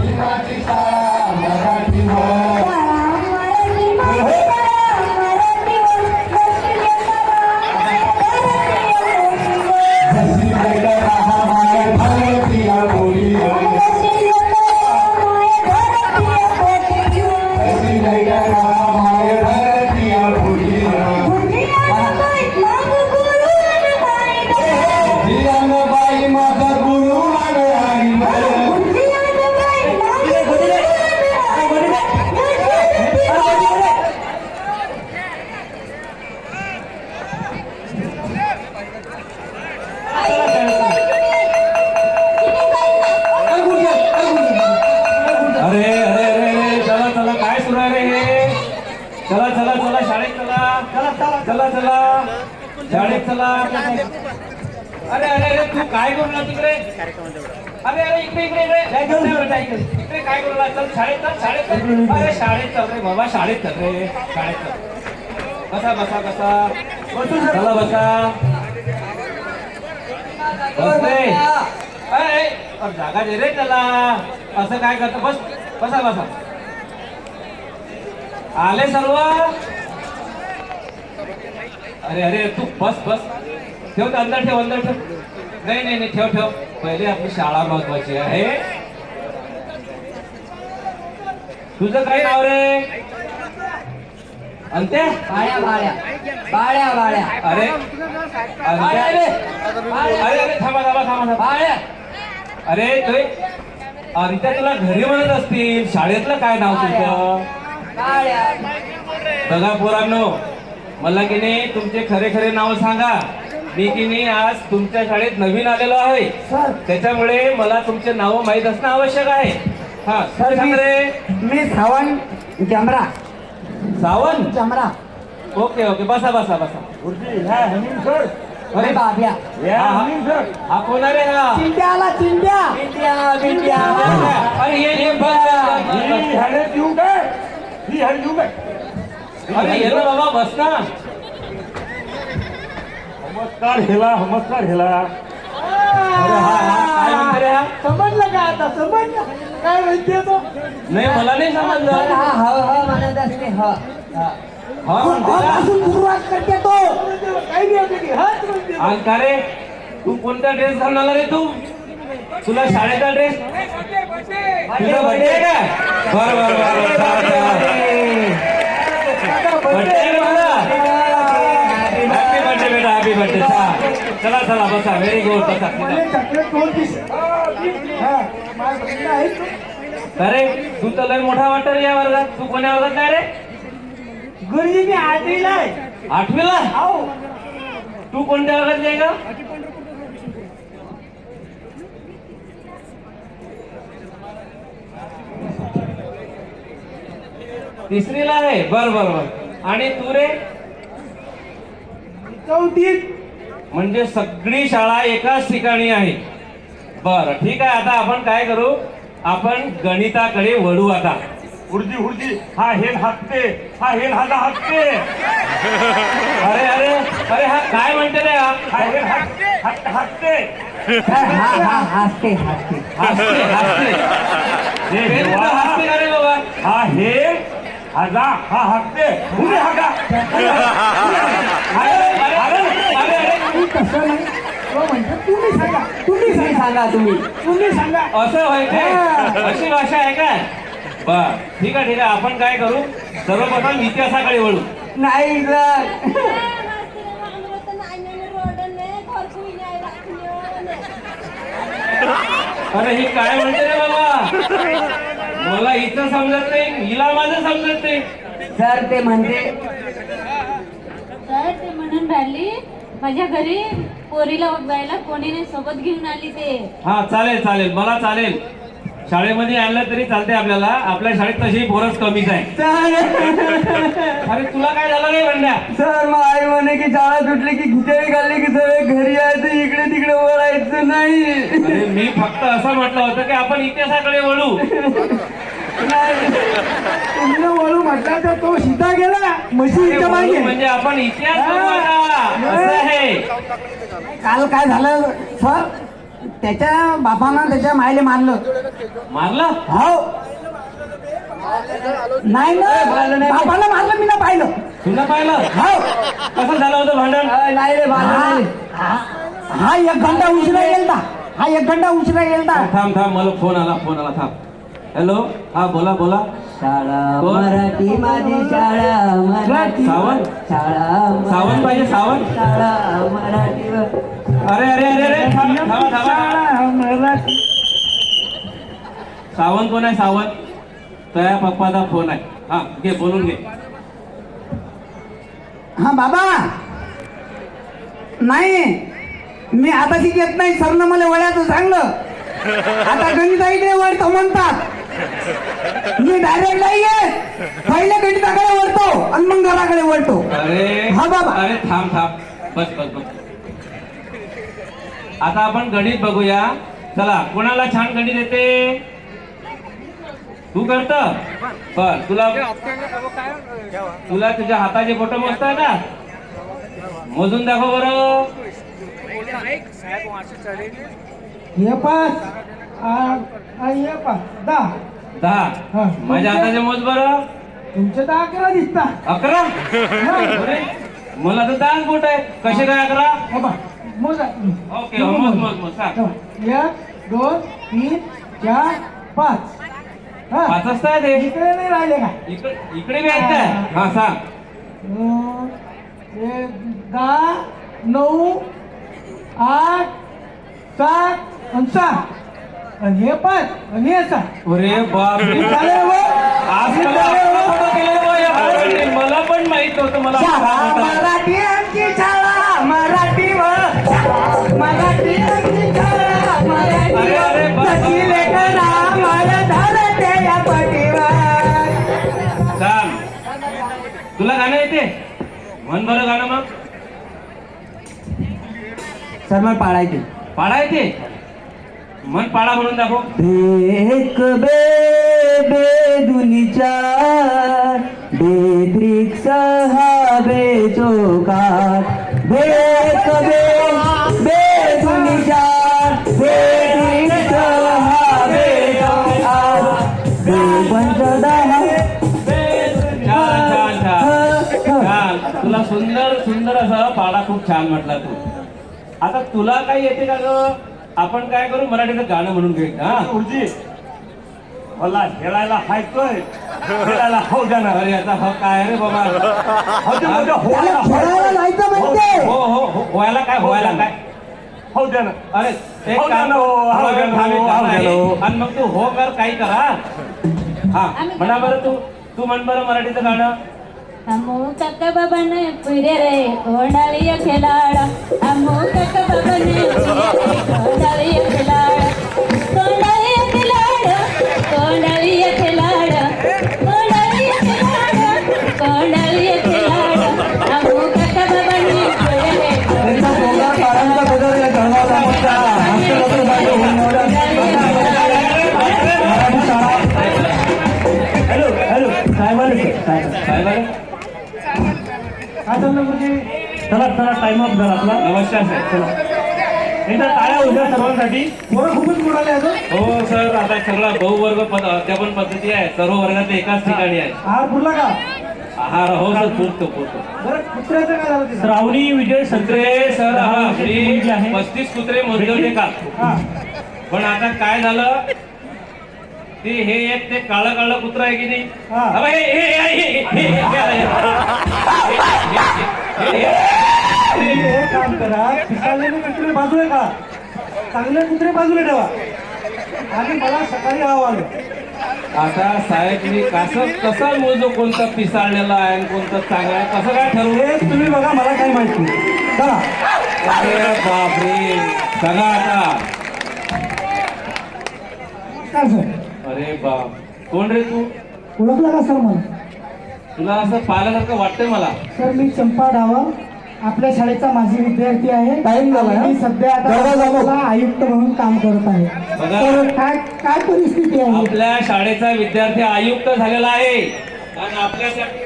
शिवाची शाळा मराठी बोल. जशी लैला राहा माय भारतीय बोली. जशी लैला राहा माय भारतीय बोली. बाई माझा गुरु आणि अरे अरे अरे चला चला काय सुरू आहे रे हे. चला चला चला शाळेत चला. चला चला चला शाळेत चला. अरे अरे अरे तू काय करू ना तिकडे. अरे अरे इकडे इकडे इकडे काय करू चल शाळेत चल शाळेत चल. अरे शाळेत चल रे बाबा शाळेत चल रे शाळेत चल. बसा बसा बसा चला बसा बस रे. अरे जागा दे रे त्याला. असं काय करतो. बस बसा बसा. आले सर्व. अरे अरे तू बस बस. ठेव अंदर ठेव अंदर ठेव. नाही नाही नाही ठेव ठेव. पहिले आपली शाळा महत्वाची आहे. तुझं काय नाव रे. अंत्या बाळ्या बाळ्या बाळ्या बाळ्या. अरे बाळ्या रे. अरे अरे थांबा थांबा थांबा. बाळ्या. अरे तुझे रित्या तुला घरी म्हणत असतील. शाळेतलं काय नाव तुझं. बाळ्या. बघा पोरांनो मला की नाही तुमचे खरे खरे नाव सांगा. मी की नाही आज तुमच्या शाळेत नवीन आलेलो आहे. त्याच्यामुळे मला तुमचे नाव माहीत असणं आवश्यक आहे. हा सर सांग रे. मी सावंत जमरा. सावंत जमरा. ओके ओके बसा बसा बसा. अरे बाब्या. हा कोण आहे रे. हा चिंट्या आला चिंट्या. चिंट्या चिंट्या. अरे ये अरे ये ना बाबा बस ना. नमस्कार हेला नमस्कार हेला. अरे हा हा काय म्हणते रे. हा समजलं का आता समजलं काय म्हणते तो. नाही मला नाही समजलं. हा हा हा म्हणत असते. हा हा म्हणते का? सुरुवात करते तो. काही नाही आणि का रे तू कोणता ड्रेस घालून आला रे. तू तुला शाळेचा ड्रेस तुझा बर्थडे आहे का. बर बर बर्थडे माझा. हॅपी बर्थडे बेटा हॅपी बर्थडे. चला चला बसा. व्हेरी गुड बसा. अरे तू तर लय मोठा वाटत रे या वर्गात. तू कोण्या वर्गात काय रे. गुरुजी मी आठवीला आहे. आठवीला. तू कोणत्या वर्गात आहे का. तिसरीला आहे. बर बर बर. आणि तू रे. चौथीत. म्हणजे सगळी शाळा एकाच ठिकाणी आहे. बर ठीक आहे. आता आपण काय करू. आपण गणिताकडे वळू आता. हुडजी हुडजी हा हेल हाकते. हा हेल हाजा हाकते. अरे अरे अरे हा काय म्हणते रे. हा हेल हाकते हाकते. हा हा हसते हसते. हसते हसते. हे हे देवा. तुला हसते का रे बाबा. हा हेल हाजा हा हाकते. हुडी हाका. अरे अरे अरे अरे अरे तसं नाही. तो म्हणतो तुम्ही सांगा तुम्ही सांगा तुम्ही सांगा. असं व्हायचं. अशी भाषा आहे काय. बर ठीक आहे ठीक आहे. आपण काय करू सर्वप्रथम इतिहासाकडे वळू. नाही सर. अरे ही काय म्हणते रे बाबा. मला हिचं समजत नाही. हिला माझं समजत नाही. सर ते म्हणते. तर ते म्हणून राहिली माझ्या घरी पोरीला बघायला कोणी नाही सोबत घेऊन आली ते. हा चालेल चालेल मला चालेल. शाळेमध्ये आणलं तरी चालते आपल्याला. आपल्या शाळेत तशी पोरच कमीच आहे. अरे तुला काय झालं नाही म्हणण्या. सर मग आई म्हणे की शाळा सुटली की खिचडी खाल्ली की सगळे घरी यायचं इकडे तिकडे वळायचं नाही. अरे मी फक्त असं म्हटलं होतं की आपण इतिहासाकडे वळू. तुम्ही वळू म्हटलं तर तो सीधा गेला म्हशीच्या मागे. म्हणजे आपण इतिहास बघू आता. असं आहे. काल काय झालं सर. त्याच्या बापानं त्याच्या मायले मारलं. मारलं हो नाही ना बापाला मारलं मी ना पाहिलं. तुला पाहिलं हो कसं झालं होतं भांडण? नाही रे हा 1 घंटा उशिरा गेलता. हा 1 घंटा उशिरा गेलता. थांब थांब मला फोन आला थांब. हॅलो हा बोला शाळा कोण? मराठी माझी शाळा मराठी सावंत? शाळा सावंत पाहिजे सावंत. शाळा मराठी अरे अरे अरे अरे थांबा. मराठी. सावंत कोण आहे सावंत? त्या पप्पाचा फोन आहे. हा घे बोलून घे. हा बाबा नाही मी आता येत नाही. सरनं मला वळ्याचं सांगलं. आता गणिताईकडे वळतो म्हणतात. मी डायरेक्ट नाही येत. पहिले गणिताकडे वळतो आणि मग घराकडे वळतो. अरे हा बाबा. अरे थांब बस आता आपण गणित बघूया. चला कोणाला छान गणित येते? तू करत बर. तुला तुझ्या हाताचे फोटो मोजताय ना? मोजून दाखव बरं. हे 5 हे 5 10. 10. माझ्या हाताचे मोज बरं. तुमचे तर 11 दिसता. 11? अरे, मला तर 10 बोट आहे. कसे काय 11? मोजा. ओके मोज सांग. 1 2 3 4 5. 5 असताय ते. इकडे नाही राहिले का? इकडे बी आहेत काय? हा सांग. 10 9 8 7 आणि 6 आणि हे 5 आणि हे 6. अरे बापरे आज मला पण माहित होतं. मला मराठी आमची शाळा मराठी मराठी आमची शाळा मराठी लेकरा मला धरते या पटीवर. सांग तुला गाणं येते? म्हण बरं गाणं मग. सर मला पाडायचे. पाडा येते? म्हण पाडा म्हणून दाखव. एक बे दुनी 4 बे त्रिक 6 बे चौकार एक बे दुनी 4 बे त्रिक 6 बे चौकार बे पंच 10. छान. तुला सुंदर असा पाडा खूप छान म्हटला तू. आता तुला काय येते का ग? आपण काय करू मराठीचं गाणं म्हणून घे. हा गुरुजी मला खेळायला हायतोय. खेळायला हो जाणार. अरे याचा हक काय रे बाबा? खेळायला जायचं म्हणते. हो व्हायला काय हो जाणार. अरे एक हो काम ना, हो थांब, ना, एक हो गाणं आहे. ना. आणि मग तू हो कर काही करा. हा म्हणा बरं तू म्हण बरं मराठीचं गाणं. अमो काका बाबाने पुरे रे कोंडाळी खेळाडा. अमो काका बाबाने पुरे रे कोंडाळी खेळाडा. कोंडाळी खेळाडा कोंडाळी खेळाडा कोंडाळी खेळाडा कोंडाळी खेळाडा. अमो काका बाबाने पुरे रे हॅलो काय काय बरं? काय चाललं म्हणजे? चला टाइम अप झाला आपला. नमस्कार सर. चला एकदा टाळ्या उद्या सर्वांसाठी. पोरं खूपच बुडाले अजून. हो सर आता सगळा बहुवर्ग अध्यापन पद्धती आहे. सर्व वर्गाचे एकाच ठिकाणी आहे. आहार पुरला का? आहार हो सर पुरतो. बरं कुत्र्याचं काय झालं ते? श्रावणी विजय कुत्रे सर हा मुलगी आहे. 35 कुत्रे मोजले होते का? हा. पण आता काय झालं ते हे एक ते काळं कुत्र आहे की नाही? हा. अबे, हे काम करा. पिसाळलेले कुत्रे बाजूला का? चांगले कुत्रे बाजूला ठेवा. आणि मला सकाळी आलं. आता साहेब मी कसं मोजो कोणतं पिसाळलेलं आहे आणि कोणतं चांगलं आहे कसं काय ठरवू? हे तुम्ही बघा मला काही माहिती नाही. चला अरे बापरे सगळं आता. काय सर? अरे बाप कोण रे तू? ओळखला का सर मला? तुला असं पाहिल्यासारखं वाटतंय मला. सर मी चंपा डावा आपल्या शाळेचा माजी विद्यार्थी आहे. टाइम झाला. मी सध्या आता आयुक्त म्हणून काम करत आहे. बघा. तर काय परिस्थिती आहे? आपल्या शाळेचा विद्यार्थी आयुक्त झालेला आहे आणि आपल्यासाठी